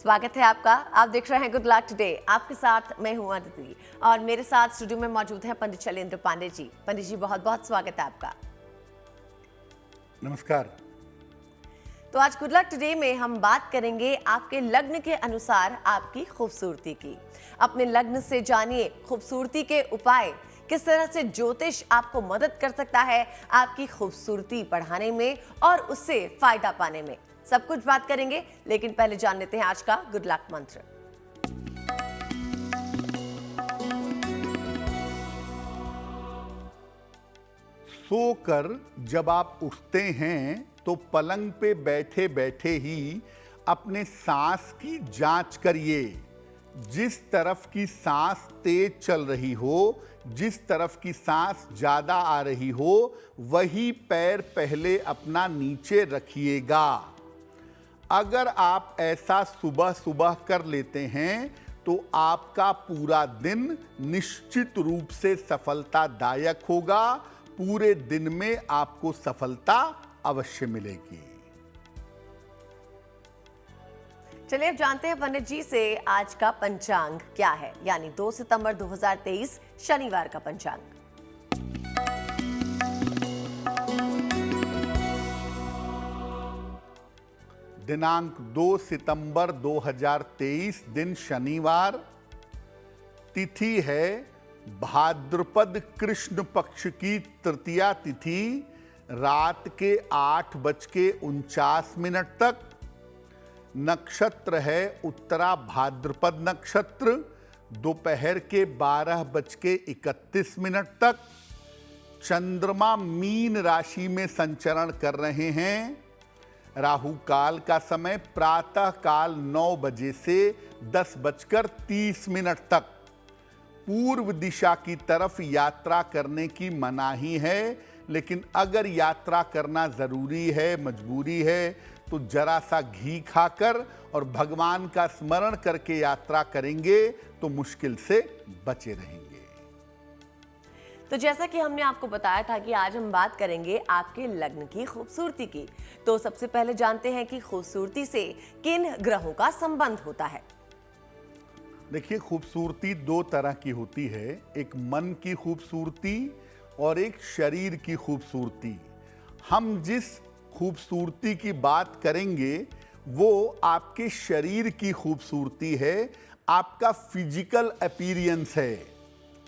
स्वागत है आपका। आप देख रहे हैं गुड लक टुडे। आपके साथ मैं हूं अदिति और मेरे साथ स्टूडियो में मौजूद हैं पंडित शैलेंद्र पांडे जी। पंडित जी, बहुत बहुत स्वागत है आपका। नमस्कार। तो आज गुड लक टुडे में हम बात करेंगे आपके लग्न के अनुसार आपकी खूबसूरती की। अपने लग्न से जानिए खूबसूरती के उपाय, किस तरह से ज्योतिष आपको मदद कर सकता है आपकी खूबसूरती बढ़ाने में और उससे फायदा पाने में। सब कुछ बात करेंगे, लेकिन पहले जान लेते हैं आज का गुड लक मंत्र। सोकर जब आप उठते हैं तो पलंग पे बैठे बैठे ही अपने सांस की जांच करिए। जिस तरफ की सांस तेज चल रही हो, जिस तरफ की सांस ज्यादा आ रही हो, वही पैर पहले अपना नीचे रखिएगा। अगर आप ऐसा सुबह सुबह कर लेते हैं तो आपका पूरा दिन निश्चित रूप से सफलतादायक होगा। पूरे दिन में आपको सफलता अवश्य मिलेगी। चलिए अब जानते हैं पंडित जी से आज का पंचांग क्या है, यानी 2 सितंबर 2023 शनिवार का पंचांग। दिनांक 2 सितंबर 2023 दिन शनिवार। तिथि है भाद्रपद कृष्ण पक्ष की तृतीया तिथि, रात के 8:49 तक। नक्षत्र है उत्तरा भाद्रपद नक्षत्र, दोपहर के 12:31 तक। चंद्रमा मीन राशि में संचरण कर रहे हैं। राहु काल का समय प्रातः काल 9 बजे से 10:30 तक। पूर्व दिशा की तरफ यात्रा करने की मनाही है, लेकिन अगर यात्रा करना जरूरी है, मजबूरी है, तो जरा सा घी खाकर और भगवान का स्मरण करके यात्रा करेंगे तो मुश्किल से बचे रहेंगे। तो जैसा कि हमने आपको बताया था कि आज हम बात करेंगे आपके लग्न की खूबसूरती की, तो सबसे पहले जानते हैं कि खूबसूरती से किन ग्रहों का संबंध होता है। देखिए, खूबसूरती 2 तरह की होती है, एक मन की खूबसूरती और एक शरीर की खूबसूरती। हम जिस खूबसूरती की बात करेंगे वो आपके शरीर की खूबसूरती है, आपका फिजिकल अपीयरेंस है।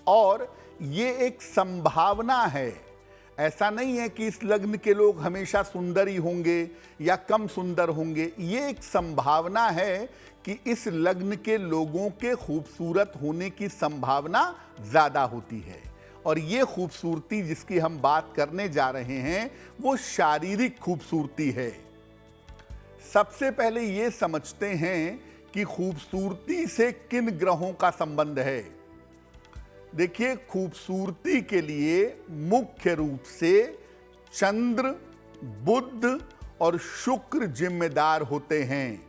और ये एक संभावना है, ऐसा नहीं है कि इस लग्न के लोग हमेशा सुंदर ही होंगे या कम सुंदर होंगे। ये एक संभावना है कि इस लग्न के लोगों के खूबसूरत होने की संभावना ज्यादा होती है। और ये खूबसूरती जिसकी हम बात करने जा रहे हैं वो शारीरिक खूबसूरती है। सबसे पहले ये समझते हैं कि खूबसूरती से किन ग्रहों का संबंध है। देखिए, खूबसूरती के लिए मुख्य रूप से चंद्र, बुध और शुक्र जिम्मेदार होते हैं।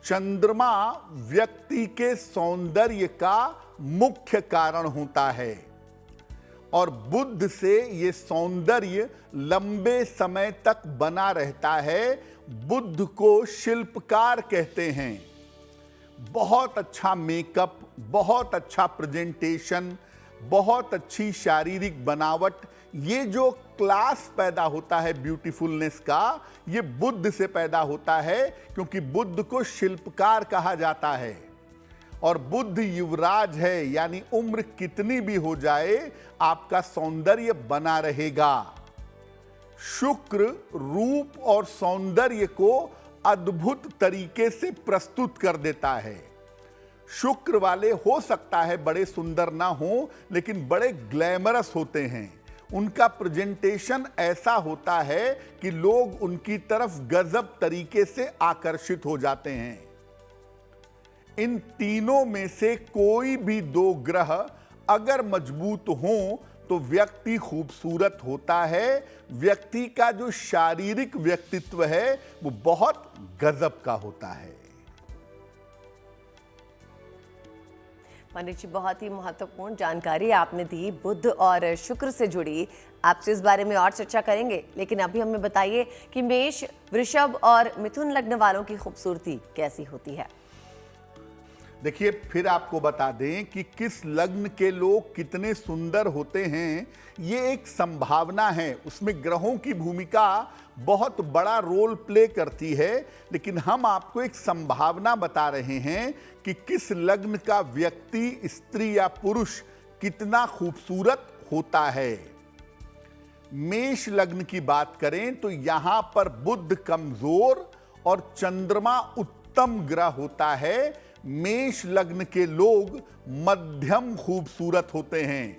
चंद्रमा व्यक्ति के सौंदर्य का मुख्य कारण होता है और बुध से ये सौंदर्य लंबे समय तक बना रहता है। बुध को शिल्पकार कहते हैं। बहुत अच्छा मेकअप, बहुत अच्छा प्रेजेंटेशन, बहुत अच्छी शारीरिक बनावट, ये जो क्लास पैदा होता है ब्यूटीफुलनेस का, ये बुध से पैदा होता है, क्योंकि बुध को शिल्पकार कहा जाता है। और बुध युवराज है, यानी उम्र कितनी भी हो जाए आपका सौंदर्य बना रहेगा। शुक्र रूप और सौंदर्य को अद्भुत तरीके से प्रस्तुत कर देता है। शुक्र वाले हो सकता है बड़े सुंदर ना हो, लेकिन बड़े ग्लैमरस होते हैं। उनका प्रेजेंटेशन ऐसा होता है कि लोग उनकी तरफ गजब तरीके से आकर्षित हो जाते हैं। इन तीनों में से कोई भी 2 ग्रह अगर मजबूत हों तो व्यक्ति खूबसूरत होता है। व्यक्ति का जो शारीरिक व्यक्तित्व है वो बहुत गजब का होता है। पंडित जी, बहुत ही महत्वपूर्ण जानकारी आपने दी बुध और शुक्र से जुड़ी। आपसे इस बारे में और चर्चा करेंगे, लेकिन अभी हमें बताइए कि मेष, वृषभ और मिथुन लग्न वालों की खूबसूरती कैसी होती है। देखिए, फिर आपको बता दें कि किस लग्न के लोग कितने सुंदर होते हैं, ये एक संभावना है। उसमें ग्रहों की भूमिका बहुत बड़ा रोल प्ले करती है, लेकिन हम आपको एक संभावना बता रहे हैं कि किस लग्न का व्यक्ति, स्त्री या पुरुष कितना खूबसूरत होता है। मेष लग्न की बात करें तो यहां पर बुध कमजोर और चंद्रमा उत्तम ग्रह होता है। मेष लग्न के लोग मध्यम खूबसूरत होते हैं।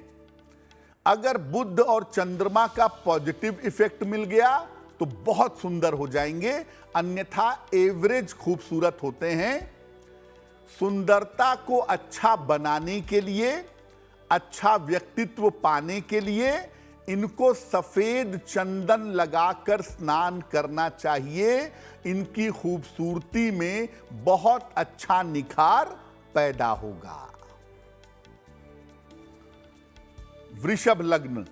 अगर बुध और चंद्रमा का पॉजिटिव इफेक्ट मिल गया तो बहुत सुंदर हो जाएंगे, अन्यथा एवरेज खूबसूरत होते हैं। सुंदरता को अच्छा बनाने के लिए, अच्छा व्यक्तित्व पाने के लिए इनको सफेद चंदन लगाकर स्नान करना चाहिए। इनकी खूबसूरती में बहुत अच्छा निखार पैदा होगा। वृषभ लग्न,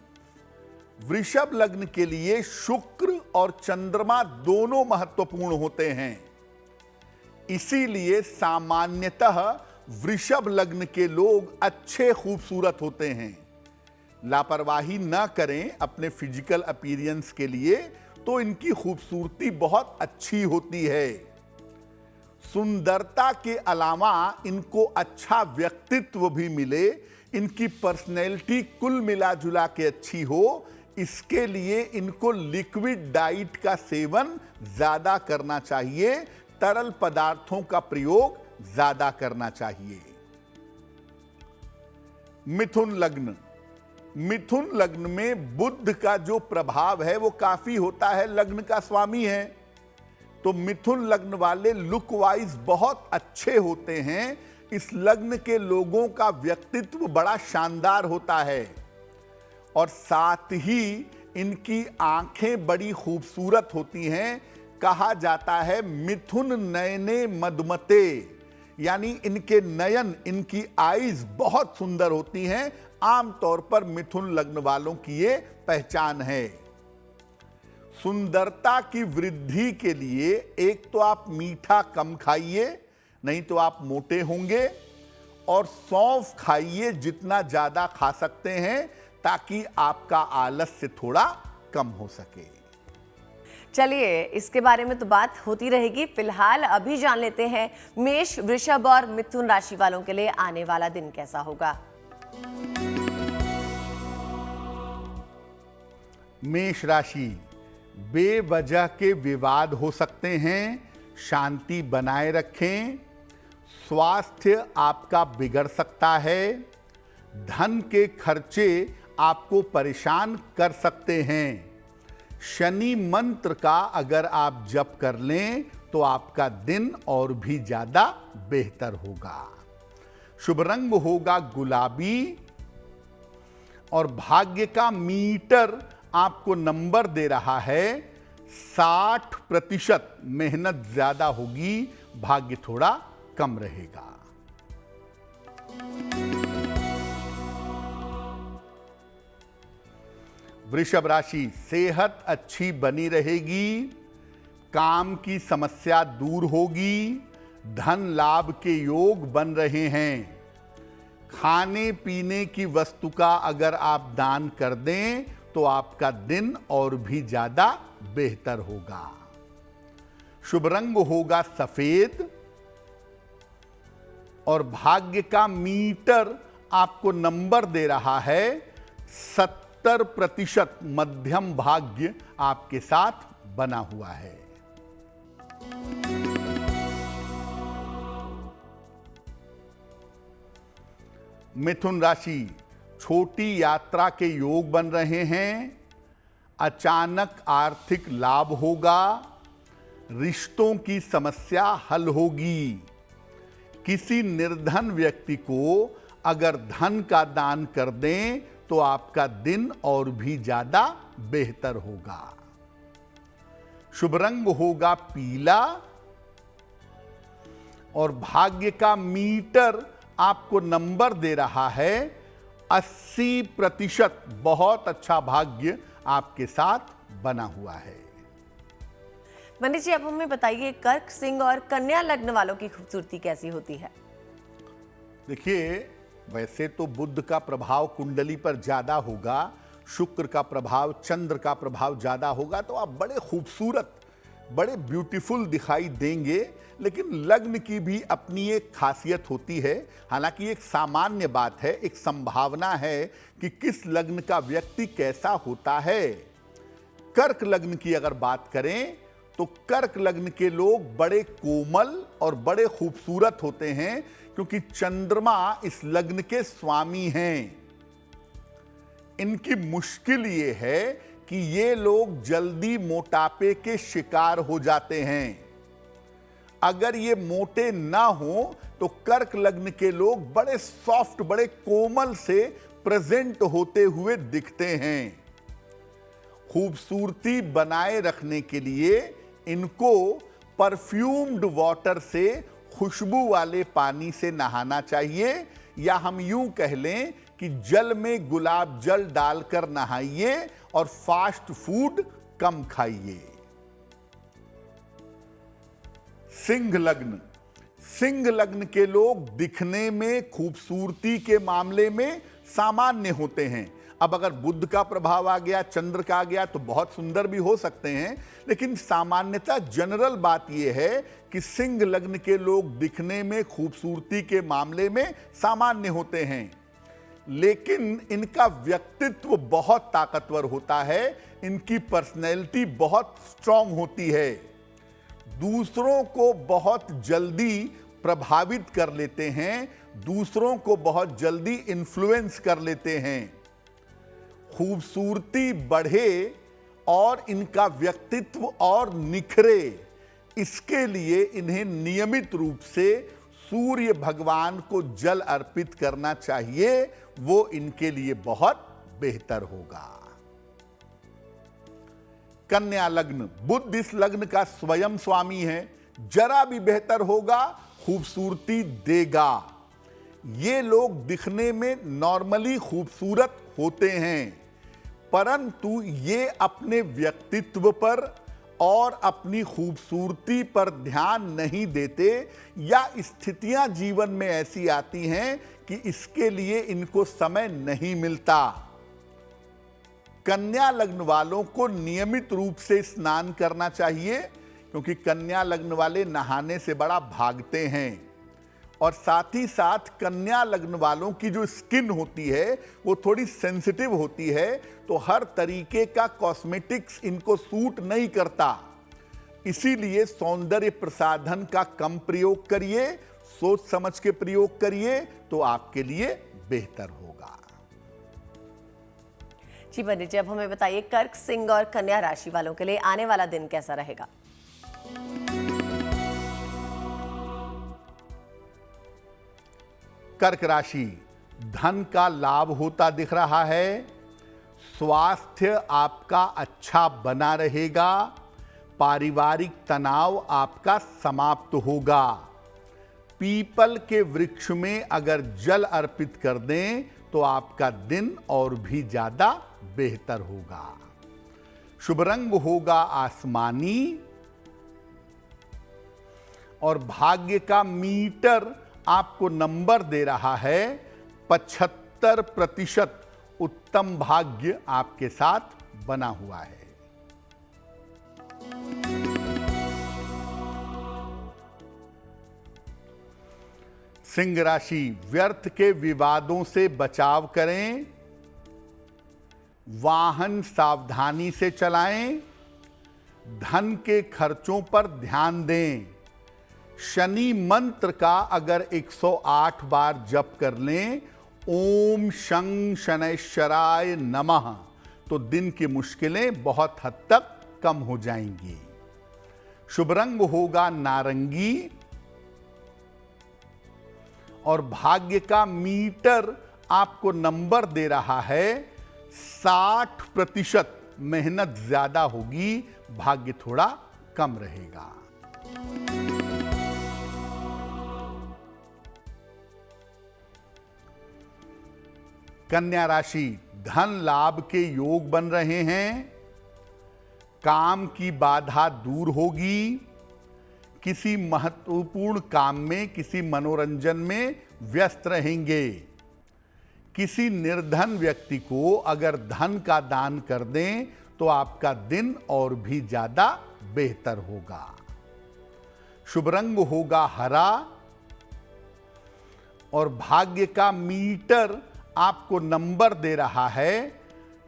वृषभ लग्न के लिए शुक्र और चंद्रमा दोनों महत्वपूर्ण होते हैं। इसीलिए सामान्यतः वृषभ लग्न के लोग अच्छे खूबसूरत होते हैं। लापरवाही ना करें अपने फिजिकल अपीयरेंस के लिए, तो इनकी खूबसूरती बहुत अच्छी होती है। सुंदरता के अलावा इनको अच्छा व्यक्तित्व भी मिले, इनकी पर्सनैलिटी कुल मिला जुला के अच्छी हो, इसके लिए इनको लिक्विड डाइट का सेवन ज्यादा करना चाहिए, तरल पदार्थों का प्रयोग ज्यादा करना चाहिए। मिथुन लग्न, मिथुन लग्न में बुध का जो प्रभाव है वो काफी होता है, लग्न का स्वामी है। तो मिथुन लग्न वाले लुक वाइज बहुत अच्छे होते हैं। इस लग्न के लोगों का व्यक्तित्व बड़ा शानदार होता है और साथ ही इनकी आंखें बड़ी खूबसूरत होती हैं। कहा जाता है मिथुन नयने मदमते, यानी इनके नयन, इनकी आईज बहुत सुंदर होती हैं। आमतौर पर मिथुन लग्न वालों की ये पहचान है। सुंदरता की वृद्धि के लिए एक तो आप मीठा कम खाइए, नहीं तो आप मोटे होंगे, और सौंफ खाइए जितना ज्यादा खा सकते हैं, ताकि आपका आलस्य थोड़ा कम हो सके। चलिए, इसके बारे में तो बात होती रहेगी। फिलहाल अभी जान लेते हैं मेष, वृषभ और मिथुन राशि वालों के लिए आने वाला दिन कैसा होगा। मेष राशि, बेवजह के विवाद हो सकते हैं, शांति बनाए रखें। स्वास्थ्य आपका बिगड़ सकता है। धन के खर्चे आपको परेशान कर सकते हैं। शनि मंत्र का अगर आप जप कर लें तो आपका दिन और भी ज्यादा बेहतर होगा। शुभ रंग होगा गुलाबी और भाग्य का मीटर आपको नंबर दे रहा है 60%। मेहनत ज्यादा होगी, भाग्य थोड़ा कम रहेगा। वृषभ राशि, सेहत अच्छी बनी रहेगी, काम की समस्या दूर होगी, धन लाभ के योग बन रहे हैं। खाने पीने की वस्तु का अगर आप दान कर दें तो आपका दिन और भी ज्यादा बेहतर होगा। शुभ रंग होगा सफेद और भाग्य का मीटर आपको नंबर दे रहा है 70%। मध्यम भाग्य आपके साथ बना हुआ है। मिथुन राशि, छोटी यात्रा के योग बन रहे हैं। अचानक आर्थिक लाभ होगा। रिश्तों की समस्या हल होगी। किसी निर्धन व्यक्ति को अगर धन का दान कर दें तो आपका दिन और भी ज्यादा बेहतर होगा। शुभ रंग होगा पीला और भाग्य का मीटर आपको नंबर दे रहा है 80%। बहुत अच्छा भाग्य आपके साथ बना हुआ है। पंडित जी, अब हमें बताइए कर्क, सिंह और कन्या लग्न वालों की खूबसूरती कैसी होती है? देखिए, वैसे तो बुध का प्रभाव कुंडली पर ज्यादा होगा, शुक्र का प्रभाव, चंद्र का प्रभाव ज्यादा होगा, तो आप बड़े खूबसूरत, बड़े ब्यूटीफुल दिखाई देंगे। लेकिन लग्न की भी अपनी एक खासियत होती है। हालांकि एक सामान्य बात है, एक संभावना है कि किस लग्न का व्यक्ति कैसा होता है। कर्क लग्न की अगर बात करें तो कर्क लग्न के लोग बड़े कोमल और बड़े खूबसूरत होते हैं, क्योंकि चंद्रमा इस लग्न के स्वामी हैं। इनकी मुश्किल ये है कि ये लोग जल्दी मोटापे के शिकार हो जाते हैं। अगर ये मोटे ना हो तो कर्क लग्न के लोग बड़े सॉफ्ट, बड़े कोमल से प्रेजेंट होते हुए दिखते हैं। खूबसूरती बनाए रखने के लिए इनको परफ्यूम्ड वाटर से, खुशबू वाले पानी से नहाना चाहिए, या हम यूं कह लें कि जल में गुलाब जल डालकर नहाइए और फास्ट फूड कम खाइए। सिंह लग्न। सिंह लग्न के लोग दिखने में, खूबसूरती के मामले में सामान्य होते हैं। अब अगर बुध का प्रभाव आ गया, चंद्र का आ गया, तो बहुत सुंदर भी हो सकते हैं, लेकिन सामान्यतः जनरल बात यह है कि सिंह लग्न के लोग दिखने में, खूबसूरती के मामले में सामान्य होते हैं, लेकिन इनका व्यक्तित्व बहुत ताकतवर होता है। इनकी पर्सनैलिटी बहुत स्ट्रांग होती है। दूसरों को बहुत जल्दी प्रभावित कर लेते हैं, दूसरों को बहुत जल्दी इन्फ्लुएंस कर लेते हैं। खूबसूरती बढ़े और इनका व्यक्तित्व और निखरे, इसके लिए इन्हें नियमित रूप से सूर्य भगवान को जल अर्पित करना चाहिए। वो इनके लिए बहुत बेहतर होगा। कन्या लग्न। बुध इस लग्न का स्वयं स्वामी है, जरा भी बेहतर होगा, खूबसूरती देगा। ये लोग दिखने में नॉर्मली खूबसूरत होते हैं, परंतु ये अपने व्यक्तित्व पर और अपनी खूबसूरती पर ध्यान नहीं देते, या स्थितियां जीवन में ऐसी आती हैं कि इसके लिए इनको समय नहीं मिलता। कन्या लग्न वालों को नियमित रूप से स्नान करना चाहिए, क्योंकि कन्या लग्न वाले नहाने से बड़ा भागते हैं। और साथ ही साथ कन्या लग्न वालों की जो स्किन होती है वो थोड़ी सेंसिटिव होती है, तो हर तरीके का कॉस्मेटिक्स इनको सूट नहीं करता। इसीलिए सौंदर्य प्रसाधन का कम प्रयोग करिए, सोच समझ के प्रयोग करिए, तो आपके लिए बेहतर होगा। जी पंडित जी, अब हमें बताइए कर्क, सिंह और कन्या राशि वालों के लिए आने वाला दिन कैसा रहेगा? कर्क राशि। धन का लाभ होता दिख रहा है। स्वास्थ्य आपका अच्छा बना रहेगा। पारिवारिक तनाव आपका समाप्त होगा। पीपल के वृक्ष में अगर जल अर्पित कर दें तो आपका दिन और भी ज्यादा बेहतर होगा। शुभ रंग होगा आसमानी, और भाग्य का मीटर आपको नंबर दे रहा है 75%। उत्तम भाग्य आपके साथ बना हुआ है। सिंह राशि। व्यर्थ के विवादों से बचाव करें। वाहन सावधानी से चलाएं। धन के खर्चों पर ध्यान दें। शनि मंत्र का अगर 108 बार जप कर लें, ओम शं शनैश्चराय नमः, तो दिन की मुश्किलें बहुत हद तक कम हो जाएंगी। शुभ रंग होगा नारंगी, और भाग्य का मीटर आपको नंबर दे रहा है 60%। मेहनत ज्यादा होगी, भाग्य थोड़ा कम रहेगा। कन्या राशि, धन लाभ के योग बन रहे हैं, काम की बाधा दूर होगी, किसी महत्वपूर्ण काम में, किसी मनोरंजन में व्यस्त रहेंगे। किसी निर्धन व्यक्ति को अगर धन का दान कर दें तो आपका दिन और भी ज्यादा बेहतर होगा। शुभ रंग होगा हरा और भाग्य का मीटर आपको नंबर दे रहा है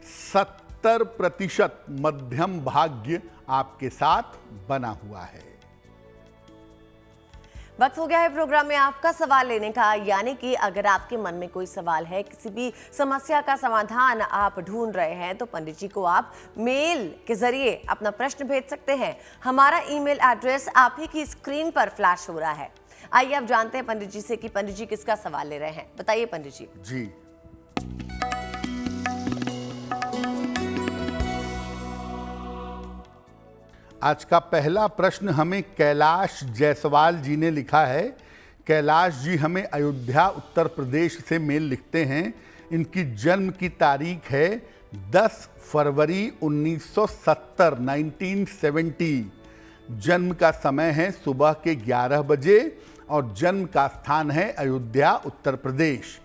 70% मध्यम भाग्य आपके साथ बना हुआ है। वक्त हो गया है प्रोग्राम में आपका सवाल लेने का, यानी कि अगर आपके मन में कोई सवाल है, किसी भी समस्या का समाधान आप ढूंढ रहे हैं, तो पंडित जी को आप मेल के जरिए अपना प्रश्न भेज सकते हैं। हमारा ईमेल एड्रेस आप ही की स्क्रीन पर फ्लैश हो रहा है। आइए अब जानते हैं पंडित जी से कि पंडित जी किसका सवाल ले रहे हैं। बताइए पंडित जी। जी, आज का पहला प्रश्न हमें कैलाश जायसवाल जी ने लिखा है। कैलाश जी हमें अयोध्या उत्तर प्रदेश से मेल लिखते हैं। इनकी जन्म की तारीख है 10 फरवरी 1970, 1970। जन्म का समय है सुबह के 11 बजे और जन्म का स्थान है अयोध्या उत्तर प्रदेश।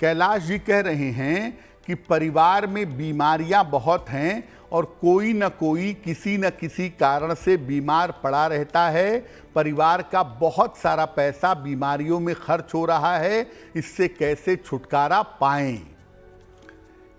कैलाश जी कह रहे हैं कि परिवार में बीमारियां बहुत हैं और कोई न कोई किसी न किसी कारण से बीमार पड़ा रहता है। परिवार का बहुत सारा पैसा बीमारियों में खर्च हो रहा है, इससे कैसे छुटकारा पाएं।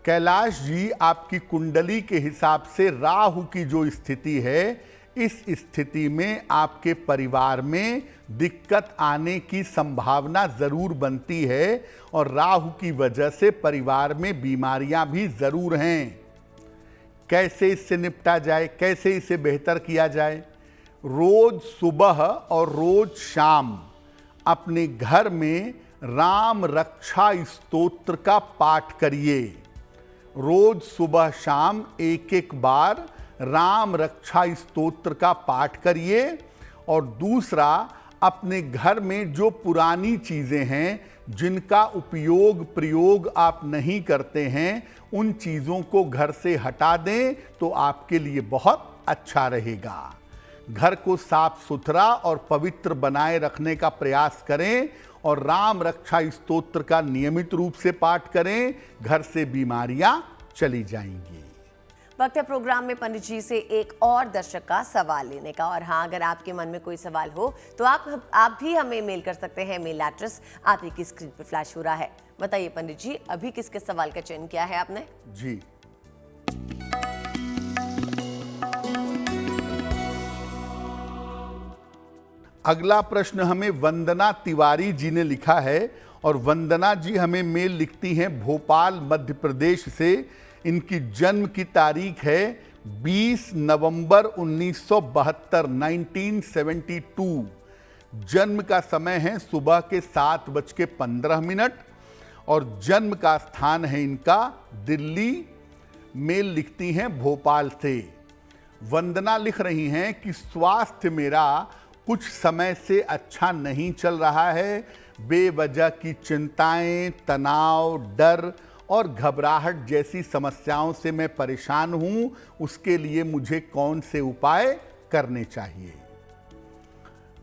कैलाश जी, आपकी कुंडली के हिसाब से राहु की जो स्थिति है, इस स्थिति में आपके परिवार में दिक्कत आने की संभावना जरूर बनती है और राहु की वजह से परिवार में बीमारियां भी जरूर हैं। कैसे इससे निपटा जाए, कैसे इसे बेहतर किया जाए? रोज सुबह और रोज शाम अपने घर में राम रक्षा स्तोत्र का पाठ करिए। रोज सुबह शाम एक एक बार राम रक्षा स्तोत्र का पाठ करिए। और दूसरा, अपने घर में जो पुरानी चीजें हैं, जिनका उपयोग प्रयोग आप नहीं करते हैं, उन चीजों को घर से हटा दें तो आपके लिए बहुत अच्छा रहेगा। घर को साफ सुथरा और पवित्र बनाए रखने का प्रयास करें और राम रक्षा स्तोत्र का नियमित रूप से पाठ करें। घर से बीमारियां चली जाएंगी। वक्त है प्रोग्राम में पंडित जी से एक और दर्शक का सवाल लेने का। और हाँ, अगर आपके मन में कोई सवाल हो तो आप भी हमें मेल कर सकते हैं। मेल एड्रेस आप ही की स्क्रीन पर फ्लैश हो रहा है। बताइए पंडित जी, अभी किसके सवाल का चयन किया है आपने? जी, अगला प्रश्न हमें वंदना तिवारी जी ने लिखा है और वंदना जी हमें मेल लिखती हैं भोपाल मध्य प्रदेश से। इनकी जन्म की तारीख है 20 नवंबर 1972, 1972। जन्म का समय है सुबह के 7:15 और जन्म का स्थान है इनका दिल्ली। मेल लिखती हैं भोपाल से। वंदना लिख रही हैं कि स्वास्थ्य मेरा कुछ समय से अच्छा नहीं चल रहा है। बेवजह की चिंताएं, तनाव, डर और घबराहट जैसी समस्याओं से मैं परेशान हूं। उसके लिए मुझे कौन से उपाय करने चाहिए?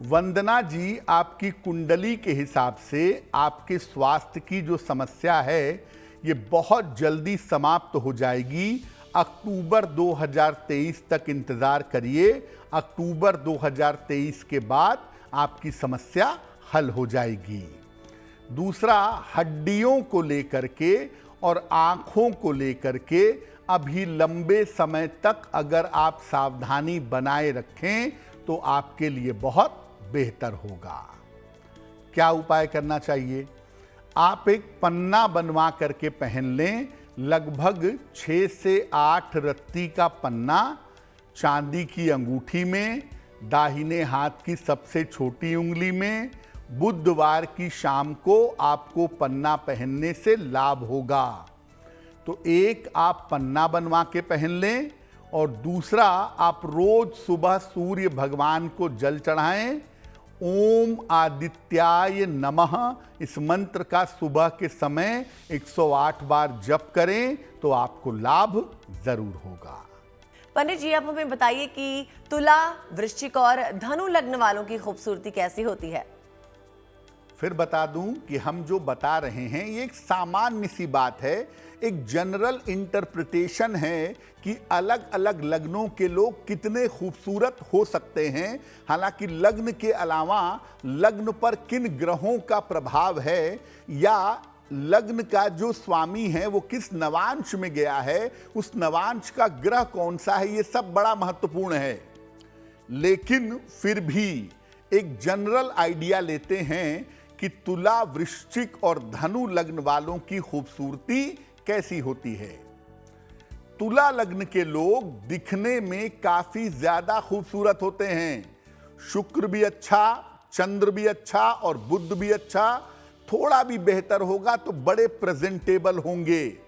वंदना जी, आपकी कुंडली के हिसाब से आपके स्वास्थ्य की जो समस्या है, ये बहुत जल्दी समाप्त हो जाएगी। अक्टूबर 2023 तक इंतजार करिए। अक्टूबर 2023 के बाद आपकी समस्या हल हो जाएगी। दूसरा, हड्डियों को लेकर के और आंखों को लेकर के अभी लंबे समय तक अगर आप सावधानी बनाए रखें तो आपके लिए बहुत बेहतर होगा। क्या उपाय करना चाहिए? आप एक पन्ना बनवा करके पहन लें। लगभग 6 से 8 रत्ती का पन्ना चांदी की अंगूठी में, दाहिने हाथ की सबसे छोटी उंगली में। बुधवार की शाम को आपको पन्ना पहनने से लाभ होगा। तो एक आप पन्ना बनवा के पहन लें और दूसरा, आप रोज सुबह सूर्य भगवान को जल चढ़ाएं ओम आदित्याय नमः इस मंत्र का सुबह के समय 108 बार जप करें तो आपको लाभ जरूर होगा। पंडित जी, अब हमें बताइए कि तुला, वृश्चिक और धनु लग्न वालों की खूबसूरती कैसी होती है? फिर बता दूं कि हम जो बता रहे हैं ये एक सामान्य सी बात है, एक जनरल इंटरप्रिटेशन है कि अलग अलग लग्नों के लोग कितने खूबसूरत हो सकते हैं। हालांकि लग्न के अलावा लग्न पर किन ग्रहों का प्रभाव है या लग्न का जो स्वामी है वो किस नवांश में गया है, उस नवांश का ग्रह कौन सा है, ये सब बड़ा महत्वपूर्ण है। लेकिन फिर भी एक जनरल आइडिया लेते हैं कि तुला, वृश्चिक और धनु लग्न वालों की खूबसूरती कैसी होती है। तुला लग्न के लोग दिखने में काफी ज्यादा खूबसूरत होते हैं। शुक्र भी अच्छा, चंद्र भी अच्छा और बुध भी अच्छा, थोड़ा भी बेहतर होगा तो बड़े प्रेजेंटेबल होंगे।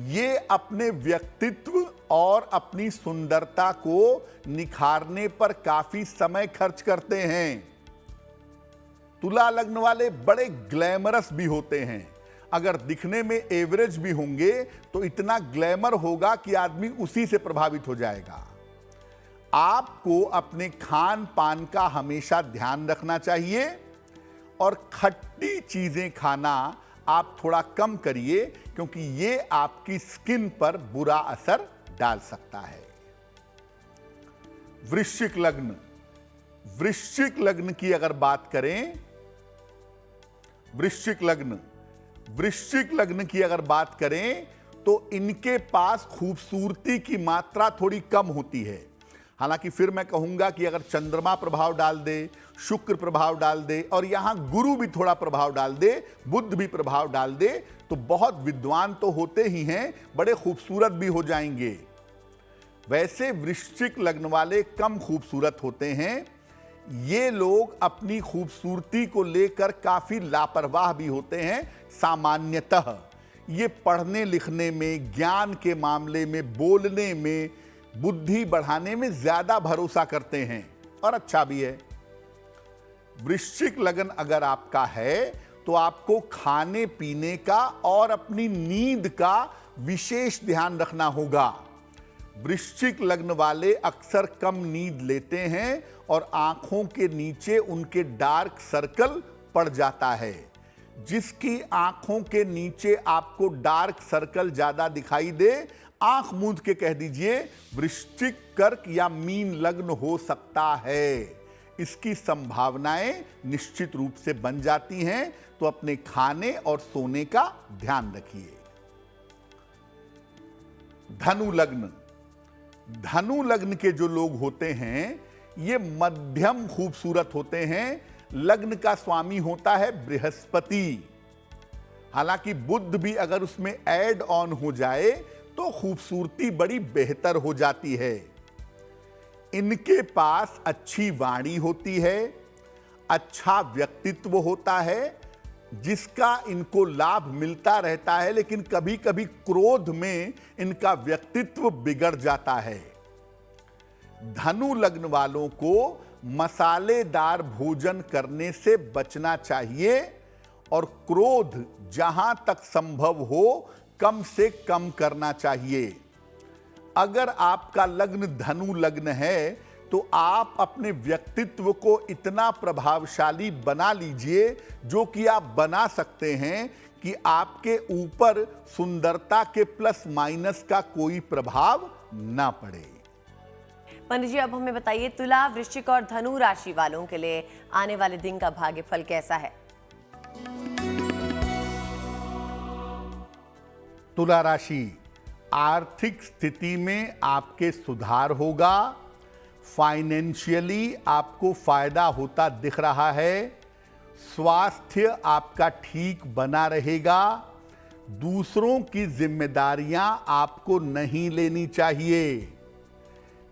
ये अपने व्यक्तित्व और अपनी सुंदरता को निखारने पर काफी समय खर्च करते हैं। तुला लग्न वाले बड़े ग्लैमरस भी होते हैं। अगर दिखने में एवरेज भी होंगे तो इतना ग्लैमर होगा कि आदमी उसी से प्रभावित हो जाएगा। आपको अपने खान पान का हमेशा ध्यान रखना चाहिए और खट्टी चीजें खाना आप थोड़ा कम करिए, क्योंकि ये आपकी स्किन पर बुरा असर डाल सकता है। वृश्चिक लग्न, वृश्चिक लग्न की अगर बात करें, वृश्चिक लग्न की अगर बात करें तो इनके पास खूबसूरती की मात्रा थोड़ी कम होती है। हालांकि फिर मैं कहूंगा कि अगर चंद्रमा प्रभाव डाल दे, शुक्र प्रभाव डाल दे और यहां गुरु भी थोड़ा प्रभाव डाल दे, बुध भी प्रभाव डाल दे, तो बहुत विद्वान तो होते ही हैं, बड़े खूबसूरत भी हो जाएंगे। वैसे वृश्चिक लग्न वाले कम खूबसूरत होते हैं। ये लोग अपनी खूबसूरती को लेकर काफी लापरवाह भी होते हैं। सामान्यतः ये पढ़ने लिखने में, ज्ञान के मामले में, बोलने में, बुद्धि बढ़ाने में ज्यादा भरोसा करते हैं और अच्छा भी है। वृश्चिक लग्न अगर आपका है तो आपको खाने पीने का और अपनी नींद का विशेष ध्यान रखना होगा। वृश्चिक लग्न वाले अक्सर कम नींद लेते हैं और आंखों के नीचे उनके डार्क सर्कल पड़ जाता है। जिसकी आंखों के नीचे आपको डार्क सर्कल ज्यादा दिखाई दे, आंख मूंद के कह दीजिए वृश्चिक, कर्क या मीन लग्न हो सकता है। इसकी संभावनाएं निश्चित रूप से बन जाती हैं, तो अपने खाने और सोने का ध्यान रखिए। धनु लग्न, धनु लग्न के जो लोग होते हैं ये मध्यम खूबसूरत होते हैं। लग्न का स्वामी होता है बृहस्पति। हालांकि बुध भी अगर उसमें ऐड ऑन हो जाए तो खूबसूरती बड़ी बेहतर हो जाती है। इनके पास अच्छी वाणी होती है, अच्छा व्यक्तित्व होता है जिसका इनको लाभ मिलता रहता है, लेकिन कभी कभी क्रोध में इनका व्यक्तित्व बिगड़ जाता है। धनु लग्न वालों को मसालेदार भोजन करने से बचना चाहिए और क्रोध जहां तक संभव हो कम से कम करना चाहिए। अगर आपका लग्न धनु लग्न है तो आप अपने व्यक्तित्व को इतना प्रभावशाली बना लीजिए, जो कि आप बना सकते हैं कि आपके ऊपर सुंदरता के प्लस माइनस का कोई प्रभाव ना पड़े। पंडित जी, अब हमें बताइए तुला, वृश्चिक और धनु राशि वालों के लिए आने वाले दिन का भाग्यफल कैसा है? तुला राशि, आर्थिक स्थिति में आपके सुधार होगा। फाइनेंशियली आपको फायदा होता दिख रहा है। स्वास्थ्य आपका ठीक बना रहेगा। दूसरों की जिम्मेदारियां आपको नहीं लेनी चाहिए।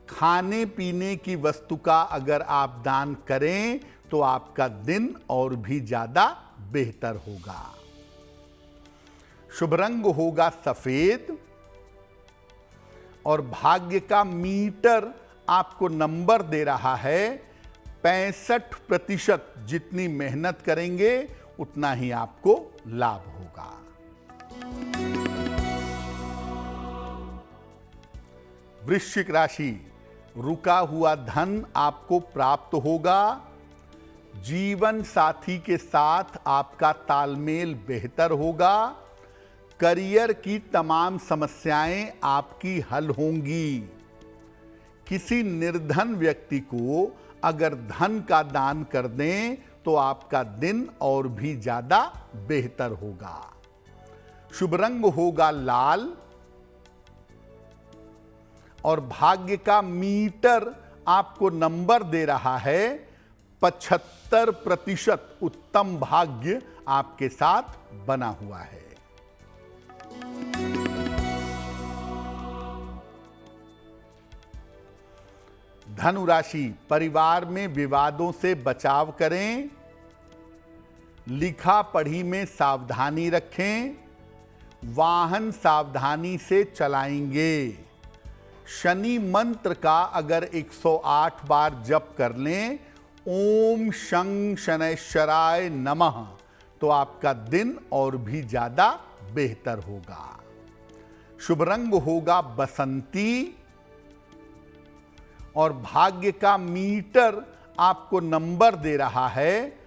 खाने पीने की वस्तु का अगर आप दान करें तो आपका दिन और भी ज्यादा बेहतर होगा। शुभ रंग होगा सफेद और भाग्य का मीटर आपको नंबर दे रहा है 65% जितनी मेहनत करेंगे उतना ही आपको लाभ होगा। वृश्चिक राशि, रुका हुआ धन आपको प्राप्त होगा। जीवन साथी के साथ आपका तालमेल बेहतर होगा। करियर की तमाम समस्याएं आपकी हल होंगी। किसी निर्धन व्यक्ति को अगर धन का दान कर दें तो आपका दिन और भी ज्यादा बेहतर होगा। शुभ रंग होगा लाल और भाग्य का मीटर आपको नंबर दे रहा है 75% उत्तम भाग्य आपके साथ बना हुआ है। धनु राशि, परिवार में विवादों से बचाव करें। लिखा पढ़ी में सावधानी रखें। वाहन सावधानी से चलाएंगे। शनि मंत्र का अगर 108 बार जप कर लें, ओम शं शनैश्चराय नमः, तो आपका दिन और भी ज्यादा बेहतर होगा। शुभ रंग होगा बसंती और भाग्य का मीटर आपको नंबर दे रहा है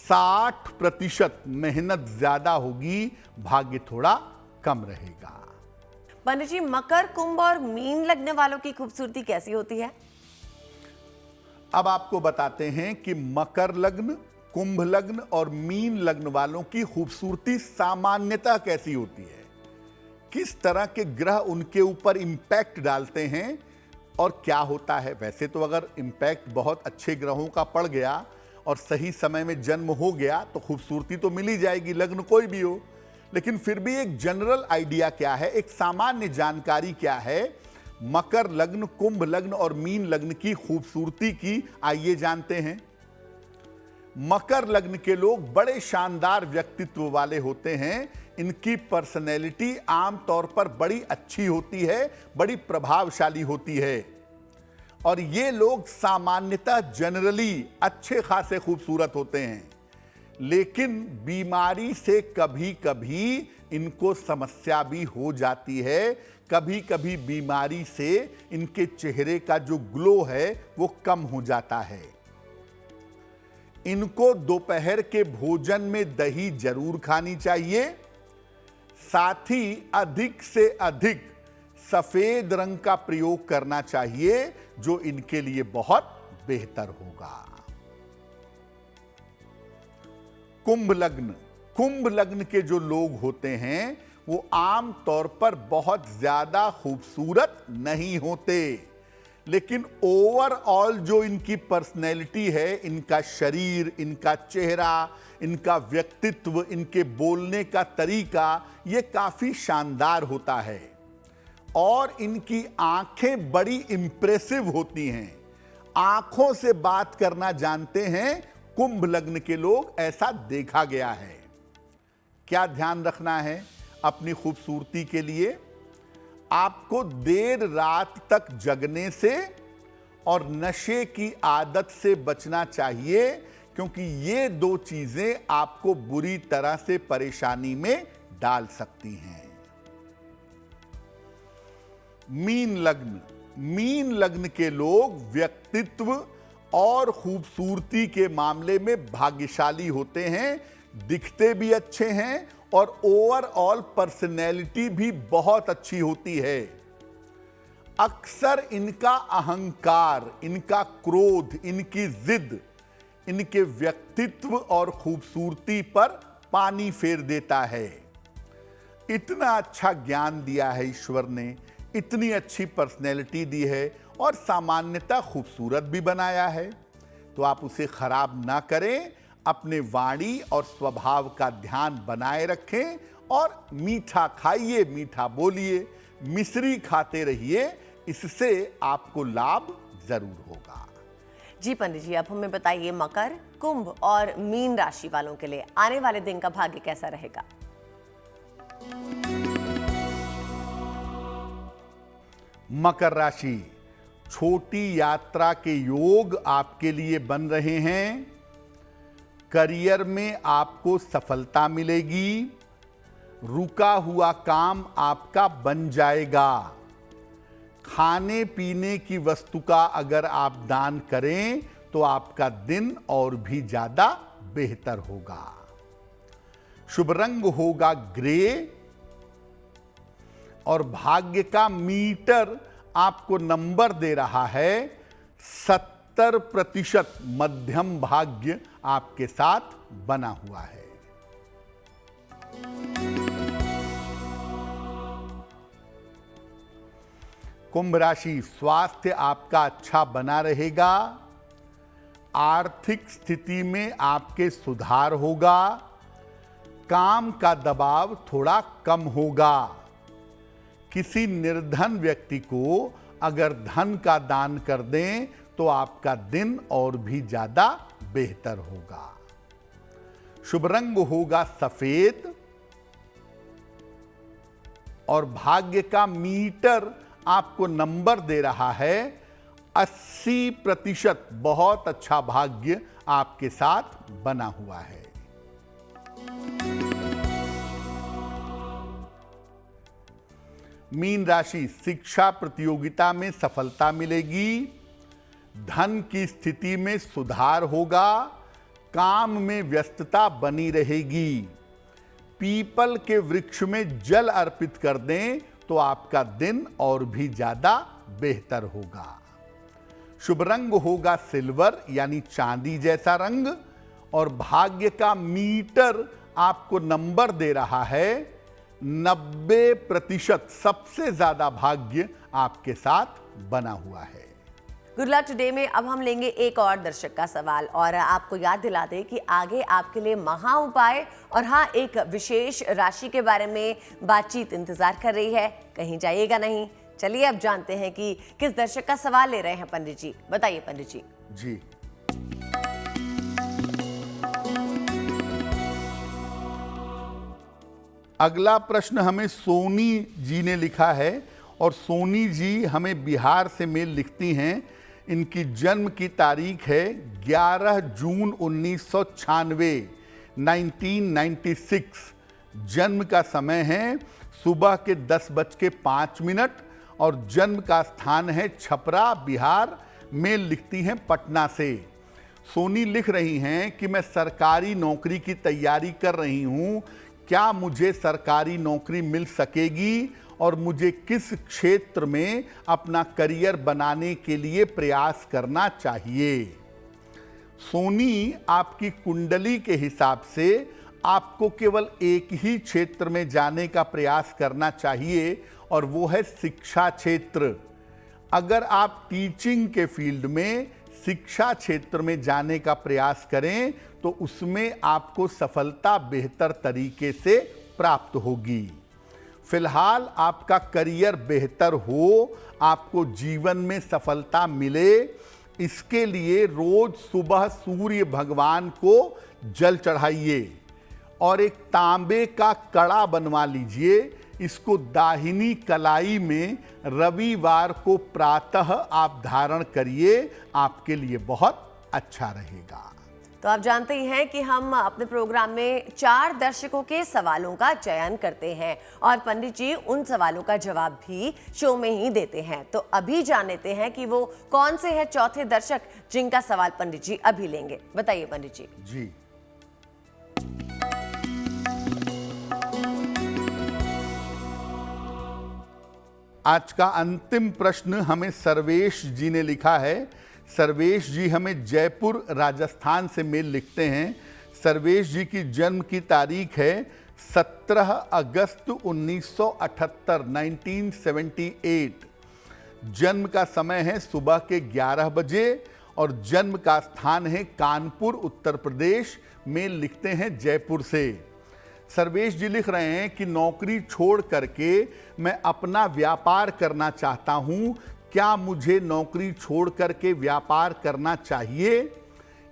60%। मेहनत ज्यादा होगी, भाग्य थोड़ा कम रहेगा। पंडित जी, मकर, कुंभ और मीन लगने वालों की खूबसूरती कैसी होती है? अब आपको बताते हैं कि मकर लग्न, कुंभ लग्न और मीन लग्न वालों की खूबसूरती सामान्यतः कैसी होती है, किस तरह के ग्रह उनके ऊपर इंपैक्ट डालते हैं और क्या होता है। वैसे तो अगर इंपैक्ट बहुत अच्छे ग्रहों का पड़ गया और सही समय में जन्म हो गया तो खूबसूरती तो मिल ही जाएगी, लग्न कोई भी हो। लेकिन फिर भी एक जनरल आइडिया क्या है, एक सामान्य जानकारी क्या है मकर लग्न, कुंभ लग्न और मीन लग्न की खूबसूरती की, आइए जानते हैं। मकर लग्न के लोग बड़े शानदार व्यक्तित्व वाले होते हैं। इनकी पर्सनैलिटी आमतौर पर बड़ी अच्छी होती है, बड़ी प्रभावशाली होती है और ये लोग सामान्यतः जनरली अच्छे खासे खूबसूरत होते हैं। लेकिन बीमारी से कभी कभी इनको समस्या भी हो जाती है। कभी कभी बीमारी से इनके चेहरे का जो ग्लो है वो कम हो जाता है। इनको दोपहर के भोजन में दही जरूर खानी चाहिए। साथ ही अधिक से अधिक सफेद रंग का प्रयोग करना चाहिए जो इनके लिए बहुत बेहतर होगा। कुंभ लग्न, कुंभ लग्न के जो लोग होते हैं वो आम तौर पर बहुत ज्यादा खूबसूरत नहीं होते, लेकिन ओवरऑल जो इनकी पर्सनैलिटी है, इनका शरीर, इनका चेहरा, इनका व्यक्तित्व, इनके बोलने का तरीका, ये काफी शानदार होता है और इनकी आंखें बड़ी इंप्रेसिव होती हैं। आंखों से बात करना जानते हैं कुंभ लग्न के लोग, ऐसा देखा गया है। क्या ध्यान रखना है अपनी खूबसूरती के लिए? आपको देर रात तक जगने से और नशे की आदत से बचना चाहिए, क्योंकि ये दो चीजें आपको बुरी तरह से परेशानी में डाल सकती हैं। मीन लग्न, मीन लग्न के लोग व्यक्तित्व और खूबसूरती के मामले में भाग्यशाली होते हैं, दिखते भी अच्छे हैं और ओवरऑल पर्सनैलिटी भी बहुत अच्छी होती है। अक्सर इनका अहंकार, इनका क्रोध, इनकी जिद, इनके व्यक्तित्व और खूबसूरती पर पानी फेर देता है। इतना अच्छा ज्ञान दिया है ईश्वर ने, इतनी अच्छी पर्सनैलिटी दी है और सामान्यतः खूबसूरत भी बनाया है, तो आप उसे खराब ना करें। अपने वाणी और स्वभाव का ध्यान बनाए रखें और मीठा खाइए, मीठा बोलिए, मिश्री खाते रहिए, इससे आपको लाभ जरूर होगा। जी पंडित जी, अब हमें बताइए मकर, कुंभ और मीन राशि वालों के लिए आने वाले दिन का भाग्य कैसा रहेगा? मकर राशि, छोटी यात्रा के योग आपके लिए बन रहे हैं। करियर में आपको सफलता मिलेगी। रुका हुआ काम आपका बन जाएगा। खाने पीने की वस्तु का अगर आप दान करें तो आपका दिन और भी ज्यादा बेहतर होगा। शुभ रंग होगा ग्रे और भाग्य का मीटर आपको नंबर दे रहा है 70% मध्यम भाग्य आपके साथ बना हुआ है। कुंभ राशि, स्वास्थ्य आपका अच्छा बना रहेगा। आर्थिक स्थिति में आपके सुधार होगा। काम का दबाव थोड़ा कम होगा। किसी निर्धन व्यक्ति को अगर धन का दान कर दें तो आपका दिन और भी ज्यादा बेहतर होगा। शुभ रंग होगा सफेद और भाग्य का मीटर आपको नंबर दे रहा है 80%। बहुत अच्छा भाग्य आपके साथ बना हुआ है। मीन राशि, शिक्षा प्रतियोगिता में सफलता मिलेगी। धन की स्थिति में सुधार होगा। काम में व्यस्तता बनी रहेगी। पीपल के वृक्ष में जल अर्पित कर दें तो आपका दिन और भी ज्यादा बेहतर होगा। शुभ रंग होगा सिल्वर यानी चांदी जैसा रंग और भाग्य का मीटर आपको नंबर दे रहा है 90%। सबसे ज्यादा भाग्य आपके साथ बना हुआ है। गुड लक टुडे में अब हम लेंगे एक और दर्शक का सवाल और आपको याद दिला दें कि आगे आपके लिए महा उपाय और हाँ एक विशेष राशि के बारे में बातचीत इंतजार कर रही है। कहीं जाइएगा नहीं। चलिए अब जानते हैं कि किस दर्शक का सवाल ले रहे हैं पंडित जी। बताइए पंडित जी। जी, अगला प्रश्न हमें सोनी जी ने लिखा है और सोनी जी हमें बिहार से मेल लिखती हैं। इनकी जन्म की तारीख है 11 जून 1996। जन्म का समय है सुबह के 10:05 और जन्म का स्थान है छपरा बिहार। मेल लिखती हैं पटना से। सोनी लिख रही हैं कि मैं सरकारी नौकरी की तैयारी कर रही हूं। क्या मुझे सरकारी नौकरी मिल सकेगी और मुझे किस क्षेत्र में अपना करियर बनाने के लिए प्रयास करना चाहिए? सोनी, आपकी कुंडली के हिसाब से आपको केवल एक ही क्षेत्र में जाने का प्रयास करना चाहिए और वो है शिक्षा क्षेत्र। अगर आप टीचिंग के फील्ड में शिक्षा क्षेत्र में जाने का प्रयास करें तो उसमें आपको सफलता बेहतर तरीके से प्राप्त होगी। फिलहाल आपका करियर बेहतर हो, आपको जीवन में सफलता मिले, इसके लिए रोज सुबह सूर्य भगवान को जल चढ़ाइए और एक तांबे का कड़ा बनवा लीजिए। इसको दाहिनी कलाई में रविवार को प्रातः आप धारण करिए, आपके लिए बहुत अच्छा रहेगा। तो आप जानते ही हैं कि हम अपने प्रोग्राम में 4 दर्शकों के सवालों का चयन करते हैं और पंडित जी उन सवालों का जवाब भी शो में ही देते हैं। तो अभी जान लेते हैं कि वो कौन से हैं चौथे दर्शक जिनका सवाल पंडित जी अभी लेंगे। बताइए पंडित जी। जी, आज का अंतिम प्रश्न हमें सर्वेश जी ने लिखा है। सर्वेश जी हमें जयपुर राजस्थान से मेल लिखते हैं। सर्वेश जी की जन्म की तारीख है 17 अगस्त 1978। जन्म का समय है सुबह के 11 बजे और जन्म का स्थान है कानपुर उत्तर प्रदेश। मेल लिखते हैं जयपुर से। सर्वेश जी लिख रहे हैं कि नौकरी छोड़ करके मैं अपना व्यापार करना चाहता हूं। क्या मुझे नौकरी छोड़ करके व्यापार करना चाहिए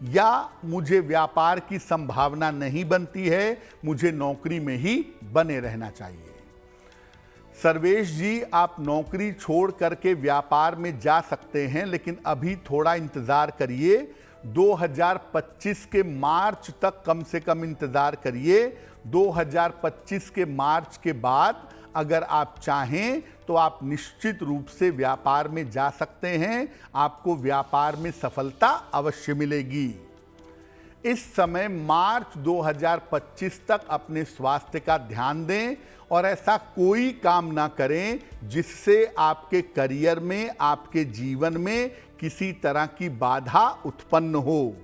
या मुझे व्यापार की संभावना नहीं बनती है, मुझे नौकरी में ही बने रहना चाहिए? सर्वेश जी, आप नौकरी छोड़ करके व्यापार में जा सकते हैं, लेकिन अभी थोड़ा इंतजार करिए। 2025 के मार्च तक कम से कम इंतजार करिए। 2025 के मार्च के बाद अगर आप चाहें तो आप निश्चित रूप से व्यापार में जा सकते हैं। आपको व्यापार में सफलता अवश्य मिलेगी। इस समय मार्च 2025 तक अपने स्वास्थ्य का ध्यान दें और ऐसा कोई काम ना करें जिससे आपके करियर में, आपके जीवन में किसी तरह की बाधा उत्पन्न हो।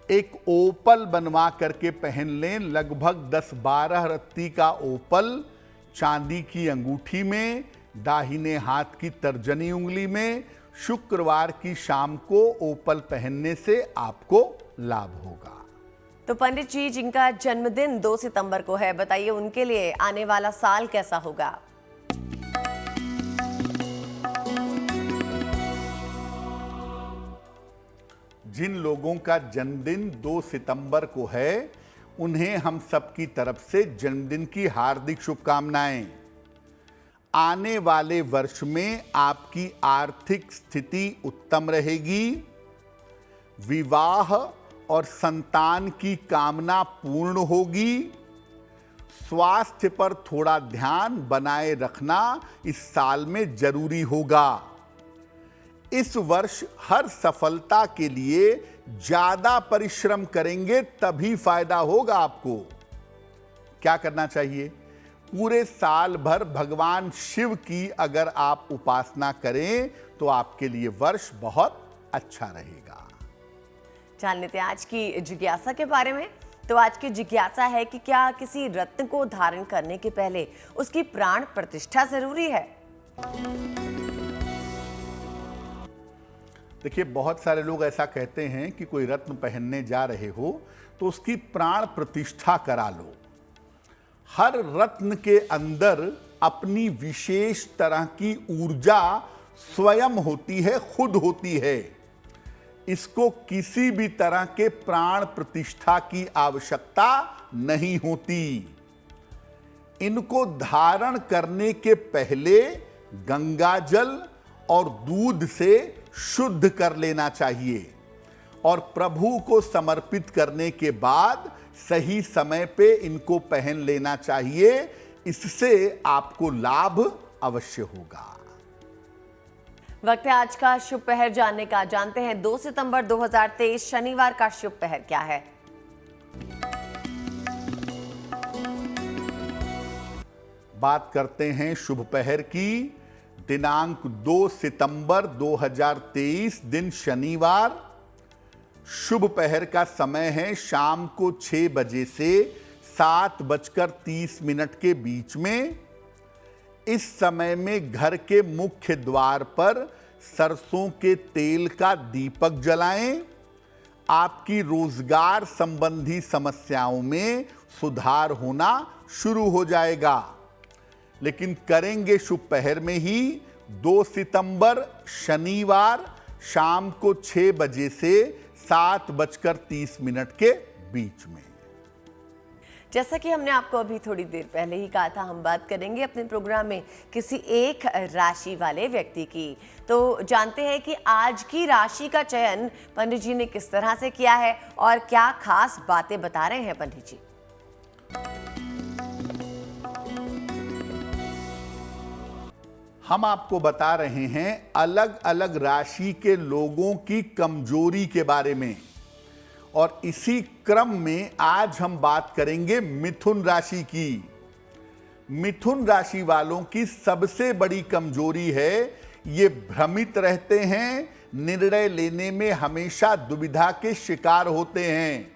एक ओपल बनवा करके पहन लें, लगभग 10-12 रत्ती का ओपल, चांदी की अंगूठी में, दाहिने हाथ की तर्जनी उंगली में। शुक्रवार की शाम को ओपल पहनने से आपको लाभ होगा। तो पंडित जी, जिनका जन्मदिन 2 सितंबर को है, बताइए उनके लिए आने वाला साल कैसा होगा? जिन लोगों का जन्मदिन 2 सितंबर को है, उन्हें हम सबकी तरफ से जन्मदिन की हार्दिक शुभकामनाएं। आने वाले वर्ष में आपकी आर्थिक स्थिति उत्तम रहेगी। विवाह और संतान की कामना पूर्ण होगी। स्वास्थ्य पर थोड़ा ध्यान बनाए रखना इस साल में जरूरी होगा। इस वर्ष हर सफलता के लिए ज्यादा परिश्रम करेंगे तभी फायदा होगा आपको। क्या करना चाहिए? पूरे साल भर भगवान शिव की अगर आप उपासना करें तो आपके लिए वर्ष बहुत अच्छा रहेगा। जान लेते हैं आज की जिज्ञासा के बारे में। तो आज की जिज्ञासा है कि क्या किसी रत्न को धारण करने के पहले उसकी प्राण प्रतिष्ठा जरूरी है? देखिए, बहुत सारे लोग ऐसा कहते हैं कि कोई रत्न पहनने जा रहे हो तो उसकी प्राण प्रतिष्ठा करा लो। हर रत्न के अंदर अपनी विशेष तरह की ऊर्जा स्वयं होती है, खुद होती है। इसको किसी भी तरह के प्राण प्रतिष्ठा की आवश्यकता नहीं होती। इनको धारण करने के पहले गंगा जल और दूध से शुद्ध कर लेना चाहिए और प्रभु को समर्पित करने के बाद सही समय पे इनको पहन लेना चाहिए। इससे आपको लाभ अवश्य होगा। वक्त है आज का शुभ पहर जानने का। जानते हैं 2 सितंबर 2023 शनिवार का शुभ पहर क्या है? बात करते हैं शुभ पहर की। दिनांक 2 सितंबर 2023 दिन शनिवार। शुभ पहर का समय है शाम को 6 बजे से 7:30 के बीच में। इस समय में घर के मुख्य द्वार पर सरसों के तेल का दीपक जलाएं। आपकी रोजगार संबंधी समस्याओं में सुधार होना शुरू हो जाएगा। लेकिन करेंगे शुभ पहर में ही। 2 सितंबर शनिवार शाम को 6 बजे से 7:30 के बीच में। जैसा कि हमने आपको अभी थोड़ी देर पहले ही कहा था, हम बात करेंगे अपने प्रोग्राम में किसी एक राशि वाले व्यक्ति की। तो जानते हैं कि आज की राशि का चयन पंडित जी ने किस तरह से किया है और क्या खास बातें बता रहे हैं पंडित जी। हम आपको बता रहे हैं अलग अलग राशि के लोगों की कमजोरी के बारे में, और इसी क्रम में आज हम बात करेंगे मिथुन राशि की। मिथुन राशि वालों की सबसे बड़ी कमजोरी है ये भ्रमित रहते हैं, निर्णय लेने में हमेशा दुविधा के शिकार होते हैं।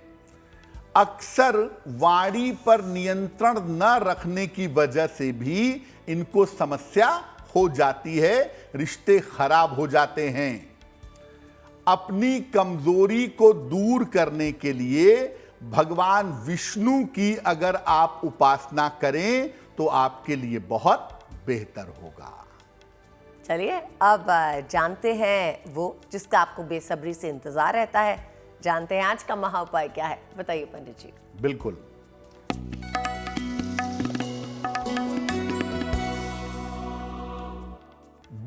अक्सर वाणी पर नियंत्रण न रखने की वजह से भी इनको समस्या हो जाती है, रिश्ते खराब हो जाते हैं। अपनी कमजोरी को दूर करने के लिए भगवान विष्णु की अगर आप उपासना करें तो आपके लिए बहुत बेहतर होगा। चलिए अब जानते हैं वो जिसका आपको बेसब्री से इंतजार रहता है। जानते हैं आज का महा उपाय क्या है, बताइए पंडित जी।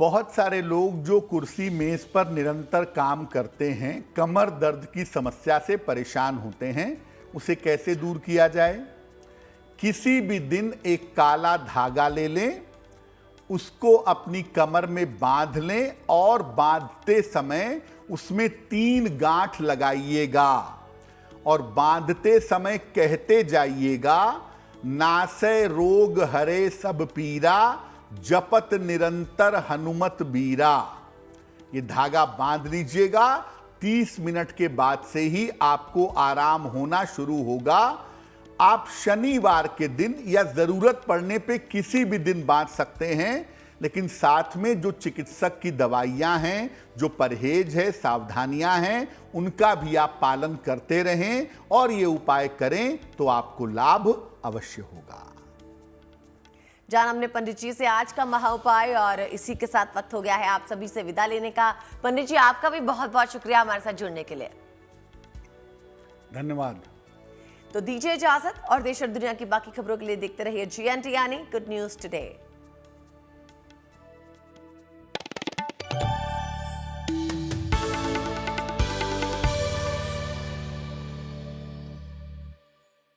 बहुत सारे लोग जो कुर्सी मेज पर निरंतर काम करते हैं, कमर दर्द की समस्या से परेशान होते हैं। उसे कैसे दूर किया जाए? किसी भी दिन एक काला धागा ले लें, उसको अपनी कमर में बांध लें और बांधते समय उसमें 3 गांठ लगाइएगा और बांधते समय कहते जाइएगा, नासै रोग हरे सब पीरा, जपत निरंतर हनुमत बीरा। ये धागा बांध लीजिएगा। 30 मिनट के बाद से ही आपको आराम होना शुरू होगा। आप शनिवार के दिन या जरूरत पड़ने पे किसी भी दिन बांध सकते हैं, लेकिन साथ में जो चिकित्सक की दवाइयां हैं, जो परहेज है, सावधानियां हैं, उनका भी आप पालन करते रहें और ये उपाय करें तो आपको लाभ अवश्य होगा। जान हमने पंडित जी से आज का महा उपाय, और इसी के साथ वक्त हो गया है आप सभी से विदा लेने का। पंडित जी, आपका भी बहुत बहुत शुक्रिया हमारे साथ जुड़ने के लिए। धन्यवाद। तो दीजिए इजाजत और देश और दुनिया की बाकी खबरों के लिए देखते रहिए GNT यानी गुड न्यूज टुडे।